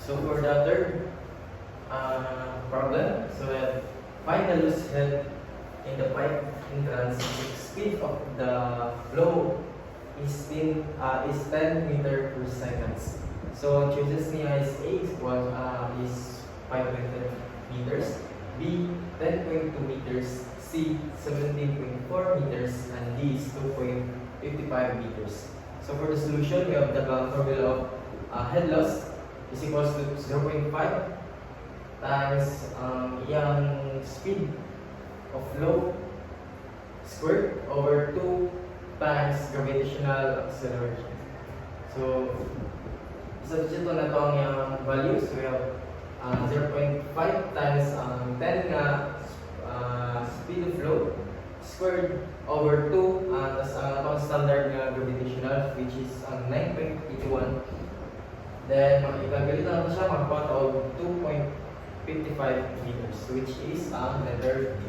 So for the third problem, so we have find the loose head in the pipe entrance. The speed of the flow is 10 meter per second. So chooses niya is A is 5.10 meters, B 10.2 meters, C 17.4 meters, and D is 2.55 meters. So for the solution, we have the formula of head loss is equals to 0.5 times yung speed of flow squared over 2 times gravitational acceleration. So, substitute na ito ang yung values. We have 0.5 times 10 na speed of flow squared over 2 tapos ang standard na gravitational which is 9.81. Then, i-calculate na natin siya, magpapataw 2.55 meters, which is ang letter D.